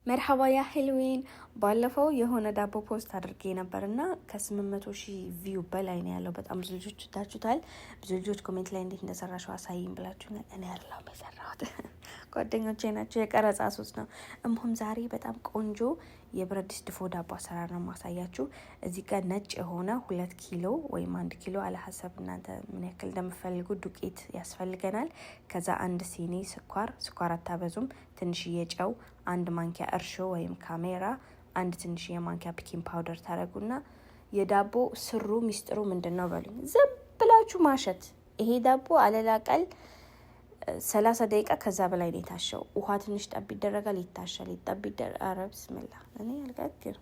مرحبا يا حلوين ባለፈው የሆነ ዳቦ ፖስት አድርጌ ነበርና ከ800,000 ቪው በላይ ነው ያለው። በጣም ብዙ ልጆች ታችሁታል። ብዙ ልጆች ኮሜንት ላይ እንዴት እንደሰራሽው አሳይኝ ብላችሁኛል። እኔ አይደለሁም የሰራሁት ጓደኞቼ ናቸው። የቀረጻ ሱስ ነው። እምሁም ዛሬ በጣም ቆንጆ የብረት ድስት ድፎ ዳቦ አሰራር ነው ማሳያችሁ። እዚህ ጋር ነጭ የሆነ 2 ኪሎ ወይም 1 ኪሎ አለ ሐሳብ እናንተ ምን ያክል እንደምትፈልጉ ዱቄት ያስፈልገናል። ከዛ 1 ሲኒ ስኳር አታበዙም። ትንሽዬ ጨው፣ 1 ማንኪያ እርሾ ወይም ካሜራ፣ 1 ትንሽ የማንኪያ ፒኪንግ ፓውደር ታረጉና የዳቦ ስሩ ሚስጥሩ ምንድነው በሉኝ። ዝም ብላችሁ ማሸት። ይሄ ዳቦ አለላቀል 30 ደቂቃ ከዛ በላይ ነው የታሸው። ውሃ ትንሽ ጠብ ይደረጋል፣ ይታሻል። አረ ብስምላ እኔ አልጋግር።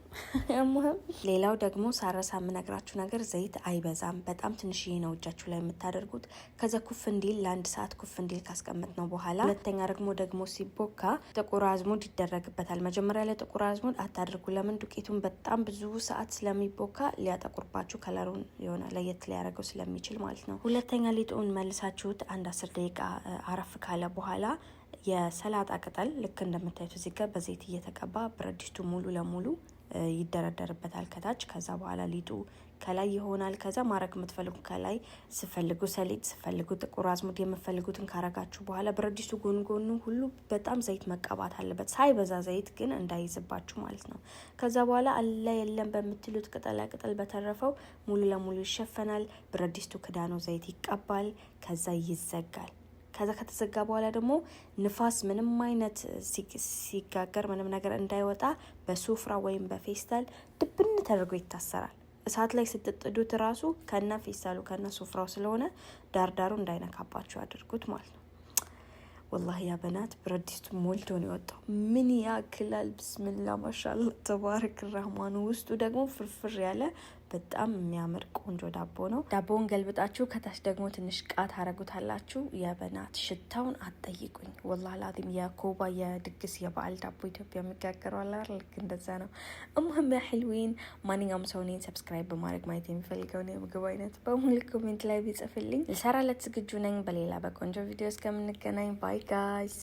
ሌላው ደግሞ ሳረሳ የምነግራችሁ ነገር ዘይት አይበዛም። በጣም ትንሽዬ ነው እጃችሁ ላይ የምታደርጉት። ከዛ ኩፍ እንዲል ለ1 ሰዓት ኩፍ እንዲል ካስቀመጥ ነው በኋላ ሁለተኛ ደግሞ ሲቦካ ጥቁር አዝሙድ ይደረግበታል። መጀመሪያ ላይ ጥቁር አዝሙድ አታድርጉ። ለምን? ዱቄቱን በጣም ብዙ ሰዓት ስለሚቦካ ሊያጠቁርባችሁ፣ ከለሩን የሆነ ለየት ሊያደርገው ስለሚችል ማለት ነው። ሁለተኛ ሊጡን መልሳችሁት 1-10 ደቂቃ አረፍ ካለ በኋላ የሰላጣ ቅጠል ልክ እንደምታዩት እዚህ ጋር በዘይት እየተቀባ ብረት ድስቱ ሙሉ ለሙሉ ይደረደርበታል ከታች። ከዛ በኋላ ሊጡ ከላይ ይሆናል። ከዛ ማረግ የምትፈልጉ ከላይ ስፈልጉ ሰሊጥ ስፈልጉ ጥቁር አዝሙድ የምትፈልጉትን ካረጋችሁ በኋላ ብረት ድስቱ ጎኑ ሁሉ በጣም ዘይት መቀባት አለበት። ሳይበዛ ዘይት ግን እንዳይዝባችሁ ማለት ነው። ከዛ በኋላ አለ የለም በምትሉት ቅጠላ ቅጠል በተረፈው ሙሉ ለሙሉ ይሸፈናል። ብረት ድስቱ ክዳኑ ዘይት ይቀባል። ከዛ ይዘጋል። ከዛ ከተዘጋ በኋላ ደግሞ ንፋስ ምንም አይነት ሲጋገር ምንም ነገር እንዳይወጣ በሱፍራ ወይም በፌስታል ድብን ተደርጎ ይታሰራል። እሳት ላይ ስትጥዱት ራሱ ከነ ፌስታሉ ከነ ሱፍራው ስለሆነ ዳርዳሩ እንዳይነካባችሁ አድርጉት ማለት ነው። والله يا بنات ብረት ድስቱ ሞልቶ ነው የወጣው። ምን ያክላል! ብስሚላ ማሻአላ ተባረክ الرحمن። ውስጡ ደግሞ ፍርፍር ያለ በጣም የሚያምር ቆንጆ ዳቦ ነው። ዳቦውን ገልብጣችሁ ከታች ደግሞ ትንሽ ቃት አረጉታላችሁ። የበናት ሽታውን አትጠይቁኝ። والله ላዚም የኮባ የድግስ የበዓል ዳቦ ኢትዮጵያ የሚጋገረው አላር ልክ እንደዛ ነው። እሙህም ያህልዊን ማንኛውም ሰው እኔን ሰብስክራይብ በማድረግ ማየት የሚፈልገው ነው የምግብ አይነት በሙሉ ኮሜንት ላይ ቢጽፍልኝ ልሰራለት ዝግጁ ነኝ። በሌላ በቆንጆ ቪዲዮ እስከምንገናኝ ባይ ጋይስ።